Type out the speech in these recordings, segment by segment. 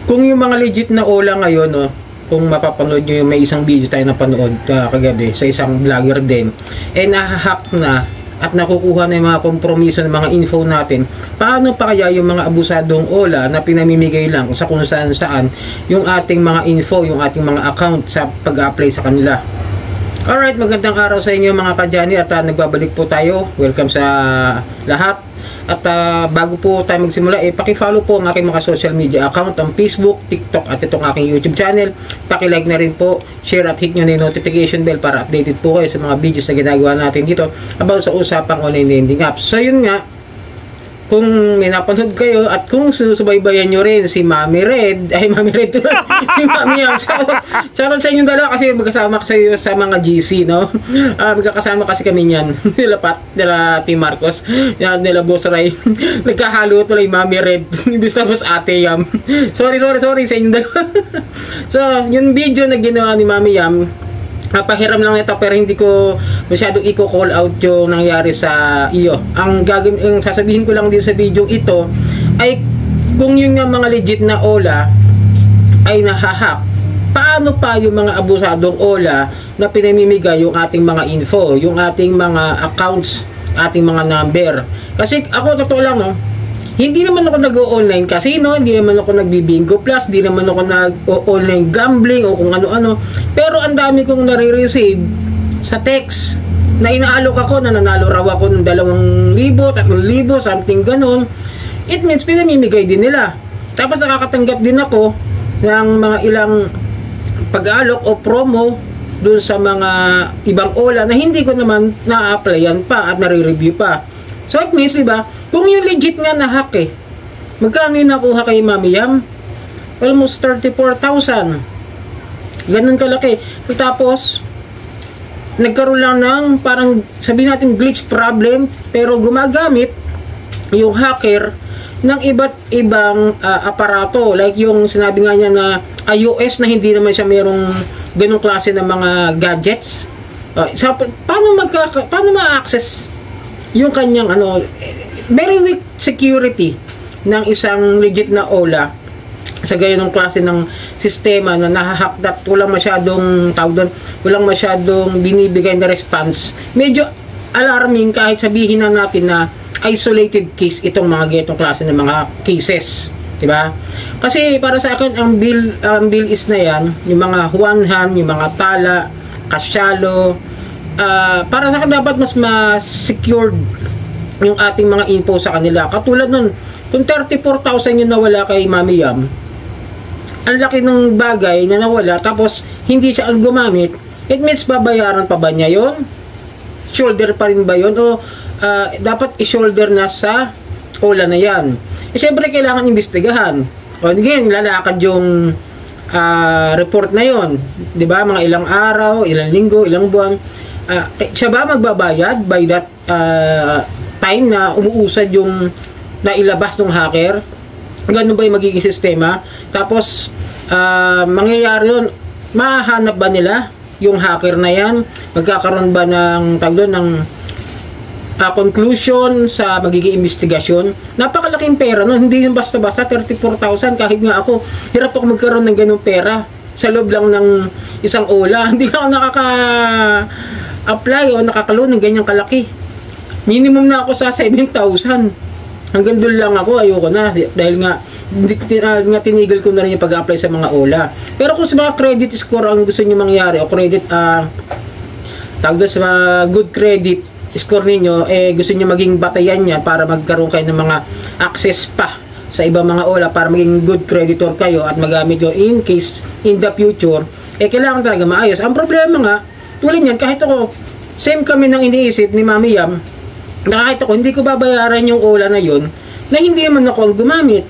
kung yung mga legit na Ola ngayon, no, kung mapapanood nyo yung may isang video tayo na panood kagabi sa isang vlogger din, nahahack na at nakukuha na yung mga kompromiso ng mga info natin, paano pa kaya yung mga abusadong Ola na pinamimigay lang sa kung saan yung ating mga info, yung ating mga account sa pag-apply sa kanila. Alright, magandang araw sa inyo mga kadyani at nagbabalik po tayo. Welcome sa lahat. At bago po tayo magsimula, paki-follow po ang aking mga social media account, ang Facebook, TikTok at itong aking YouTube channel. Paki-like na rin po, share at hit nyo na yung notification bell para updated po kayo sa mga videos na ginagawa natin dito about sa usapang online lending apps. So yun nga, kung may napanood kayo at kung susubaybayan nyo rin si Mami Red, si Mami Yang, shoutout sa inyong dalawa kasi magkasama kasi sa mga GC, no? Magkakasama kasi kami niyan, nila Team Marcos, nila Boss Ray, nagkahalo tuloy Mami Red, ibig tapos Ate Yam. Sorry sa inyong dalawa. So, yung video na ginawa ni Mami Yam, pahiram lang ito pero hindi ko masyadong i-call out yung nangyari sa iyo. Ang sasabihin ko lang din sa video ito ay kung yung mga legit na Ola ay nahahack, paano pa yung mga abusadong Ola na pinamimigay yung ating mga info, yung ating mga accounts, ating mga number. Kasi ako totoo lang, no, hindi naman ako nag-online casino, hindi naman ako nagbi-bingo plus, hindi naman ako nag-online gambling o kung ano-ano. Pero ang dami kong nare-receive sa text na inaalok ako, na nanalo raw ako ng 2,000, 3,000, something ganun. It means pinamimigay din nila. Tapos nakakatanggap din ako ng mga ilang pag-aalok o promo dun sa mga ibang Ola na hindi ko naman na-applyan pa at nare-review pa. So it means, diba, kung yung legit nga na hack magkano yung nakuha kay Mami Yam? Almost 34,000. Ganun kalaki. Tapos, nagkaroon lang ng parang sabihin natin glitch problem, pero gumagamit yung hacker ng iba't ibang aparato. Like yung sinabi nga niya na iOS na hindi naman siya mayroong ganung klase ng mga gadgets. Paano ma-access yung kanyang very weak security ng isang legit na Ola sa ganung klase ng sistema na nahahack at walang masyadong walang masyadong binibigay na response. Medyo alarming kahit sabihin na natin na isolated case itong mga ganitong klase ng mga cases, diba? Kasi para sa akin ang bill is na yan, yung mga Juanhan, yung mga Tala, Kasyalo, para sa akin dapat mas ma-secured yung ating mga info sa kanila. Katulad nun, kung 34,000 yung nawala kay Mami Yam, ang laki ng bagay na nawala tapos hindi siya ang gumamit, it means babayaran pa ba niya yun? Shoulder pa rin ba yun? O dapat i-shoulder na sa Ola na yan? Siyempre kailangan imbestigahan. O again, lalakad yung report na yon, di ba? Mga ilang araw, ilang linggo, ilang buwan. Siya ba magbabayad by that time na umuusad yung nailabas ng hacker? Ganun ba yung magiging sistema? Tapos mangyayari yun, mahanap ba nila yung hacker na yan? Magkakaroon ba ng conclusion sa magiging investigasyon? Napakalaking pera nun, hindi yung basta-basta 34,000. Kahit nga ako, hirap ako magkaroon ng ganung pera sa loob lang ng isang Ola. Hindi ako apply o nakakaloan ng ganyang kalaki. Minimum na ako sa 7,000. Hanggang doon lang ako, ayoko na dahil nga tinigil ko na rin yung pag-apply sa mga Ola. Pero kung sa mga credit score ang gusto niyo mangyari o credit tawag doon sa mga good credit score ninyo, gusto niyo maging batayan niya para magkaroon kayo ng mga access pa sa ibang mga Ola para maging good creditor kayo at magamit yun in case in the future, kailangan talaga maayos. Ang problema nga, tulad yan, kahit ako, same kami nang iniisip ni Mami Yam, na kahit ako, hindi ko babayaran yung Ola na yun, na hindi naman ako ang gumamit.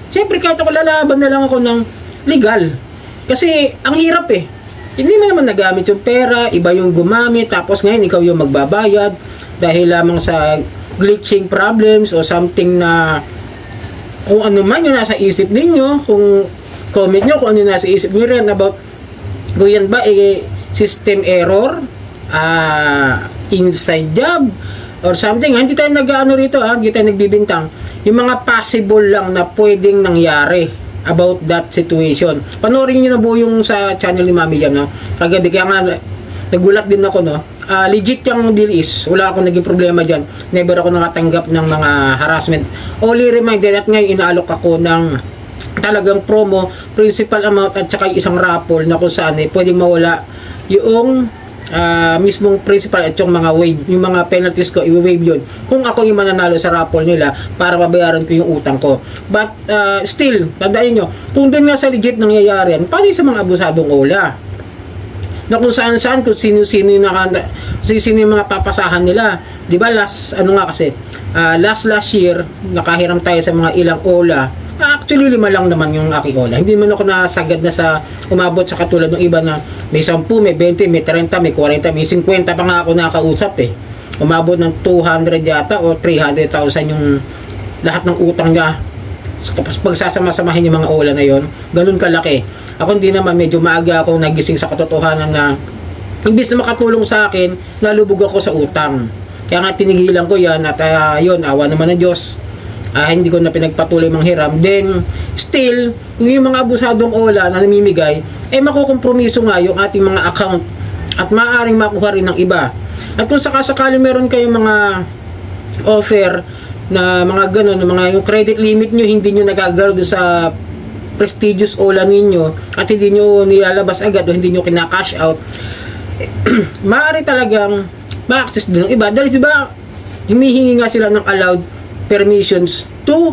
Siyempre, kahit ako lalaban na lang ako ng legal. Kasi, ang hirap Hindi mo naman nagamit yung pera, iba yung gumamit, tapos ngayon ikaw yung magbabayad dahil lamang sa glitching problems o something na kung ano man yung nasa isip ninyo, kung comment nyo kung ano yung nasa isip nyo rin about kung yan ba system error, inside job or something. Hindi tayo nag-ano rito, hindi tayo nagbibintang. Yung mga possible lang na pwedeng nangyari about that situation. Panoorin niyo na buo yung sa channel ni Mami Jam, no? Kagabi, kaya nga nagulat din ako, no? Legit yung bill is, wala akong naging problema dyan. Never ako nakatanggap ng mga harassment. Only reminded at ngayon inaalok ako ng talagang promo, principal amount at saka isang raffle na kung saan pwedeng mawala yung mismong principal at yung mga wave, yung mga penalties ko, i-waive yun kung ako yung mananalo sa raffle nila para mabayaran ko yung utang ko. But still, tandaan nyo, kung doon nga sa legit nangyayari yan, paano sa mga abusadong OLA na kung saan-saan, kung sino-sino yung mga papasahan nila, di ba? Last year nakahiram tayo sa mga ilang OLA. Actually 5 lang naman yung aking OLA, hindi man ako nasagad na sa umabot sa katulad ng iba na may 10, may 20, may 30, may 40, may 50 pa nga ako nakausap umabot ng 200 yata o 300,000 yung lahat ng utang niya. Kapag pagsasama-samahin yung mga OLA na yon, ganun kalaki. Ako hindi naman, medyo maaga akong nagising sa katotohanan na imbis na makatulong sa akin, nalubog ako sa utang. Kaya nga tinigilan ko yan at yun, awa naman ng Diyos. Hindi ko na pinagpatuloy manghiram. Then, still, kung yung mga abusadong OLA na namimigay, makukompromiso nga yung ating mga account at maaaring makuha rin ng iba. At kung sakasakali meron kayong mga offer na mga ganun, mga yung credit limit nyo, hindi nyo nagagalaw sa prestigious OLA ninyo at hindi nyo nilalabas agad o hindi nyo kina-cash out, maaari talagang ma-access din ng iba. Dahil diba, humihingi nga sila ng allowed permissions to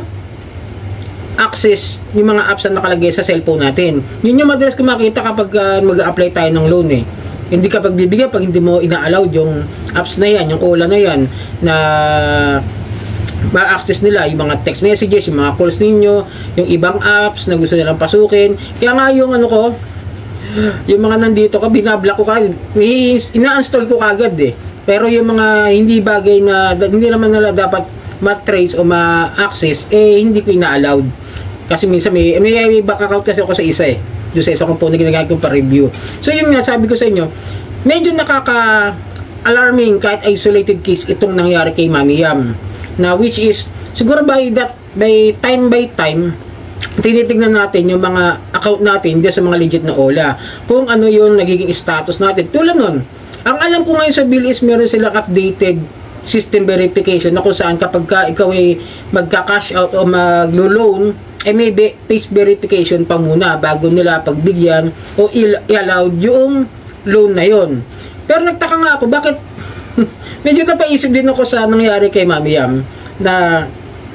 access yung mga apps na nakalagay sa cellphone natin. Yun yung madalas ko makita kapag mag-a-apply tayo ng loan Hindi ka pagbibigyan pag hindi mo ina-allowed yung apps na yan, yung OLA na yan, na ma-access nila yung mga text messages, yung mga calls ninyo, yung ibang apps na gusto nilang pasukin. Kaya nga yung yung mga nandito ka, binablock ko kagad, ina-install ko kagad Pero yung mga hindi bagay na hindi naman nila dapat ma-trace o ma-access, hindi ko ina-allowed. Kasi minsan may back account kasi ako sa isa doon sa isa kong phone na ginagamit kong pa-review. So yun nga, sabi ko sa inyo, medyo nakaka-alarming kahit isolated case itong nangyari kay Mami Yam. Na which is, siguro by time, tinitignan natin yung mga account natin dyan sa mga legit na OLA. Kung ano yung nagiging status natin. Tulad nun, ang alam ko ngayon sa bill is meron silang updated system verification na kung saan kapag ikaw ay magka-cash out o maglo-loan, may face verification pa muna bago nila pagbigyan o i-allowed yung loan na yon. Pero nagtaka nga ako, bakit medyo napaisip din ako sa nangyari kay Mami Yam na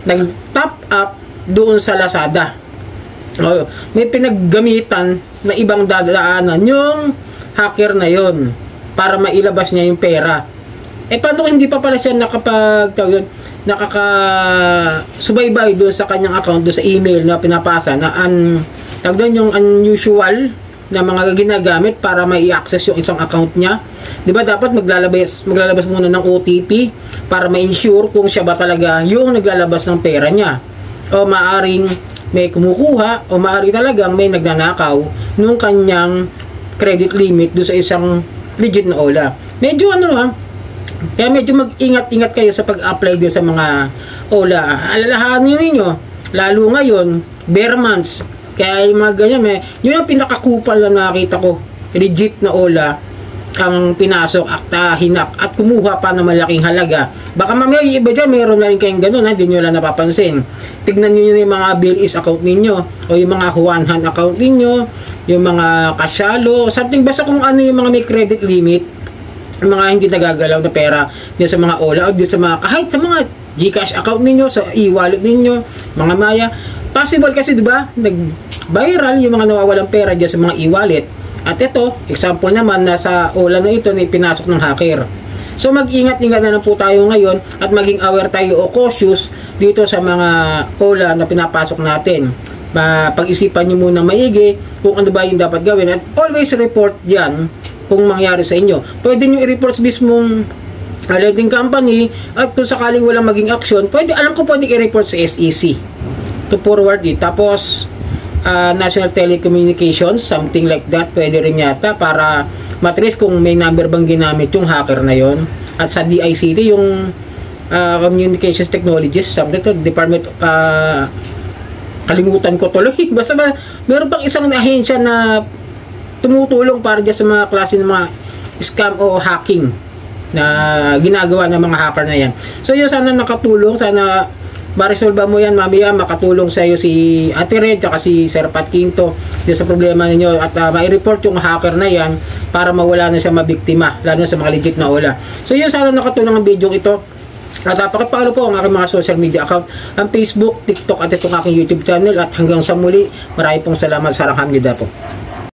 nag-top up doon sa Lazada. May pinaggamitan na ibang dadaanan yung hacker na yon para mailabas niya yung pera. Paano kung hindi pa pala siya nakakasubaybay doon sa kanyang account, doon sa email na pinapasa na yung unusual na mga ginagamit para mai-access yung isang account niya. 'Di ba dapat maglalabas muna ng OTP para ma-ensure kung siya ba talaga yung naglalabas ng pera niya. O maaring may kumukuha o maaring talagang may nagnanakaw nung kanyang credit limit doon sa isang legit na OLA. Medyo kaya medyo mag-ingat-ingat kayo sa pag-apply din sa mga OLA. Alalahanin ninyo, lalo ngayon, bare months. Kaya yung mga ganyan, yun ang pinakakupal na nakita ko. Legit na OLA ang pinasok, hinak, at kumuha pa ng malaking halaga. Baka mamaya yung iba dyan, mayroon na rin kayong ganun, hindi nyo lang napapansin. Tignan nyo yung mga bill is account ninyo, o yung mga Juanhan account ninyo, yung mga kasyalo, something, basta kung ano yung mga may credit limit, mga hindi nagagalaw na pera dyan sa mga OLA o dyan sa mga, kahit sa mga GCash account ninyo, sa e-wallet ninyo, mga Maya. Possible kasi, di ba, nag-viral yung mga nawawalang pera dyan sa mga e-wallet. At ito, example naman na sa OLA na ito na pinasok ng hacker. So mag-ingat-ingat na lang po tayo ngayon at maging aware tayo o cautious dito sa mga OLA na pinapasok natin. Pag-isipan nyo muna maigi kung ano ba yung dapat gawin at always report yan kung mangyari sa inyo. Pwede nyo i-report sa mismong lending company at kung sakaling walang maging action, alam ko pwede i-report sa SEC to forward it. Tapos National Telecommunications, something like that, pwede rin yata para matrace kung may number bang ginamit yung hacker na yon. At sa DICT, yung Communications Technologies, something to Department kalimutan ko tuloy. Basta meron pang isang ahensya na tumutulong para dyan sa mga klase ng mga scam o hacking na ginagawa ng mga hacker na yan. So yun, sana nakatulong, sana ma-resolve mo yan mamaya, makatulong sa iyo si Ate Red at si Sir Pat Quinto sa problema ninyo, at ma-report yung hacker na yan para mawala na siya mabiktima, lalo na sa mga legit na ola. So yun, sana nakatulong ang video ito. At pakipalo po ang aking mga social media account, ang Facebook, TikTok at itong aking YouTube channel. At hanggang sa muli, marami pong salamat. Sarang hamnida po.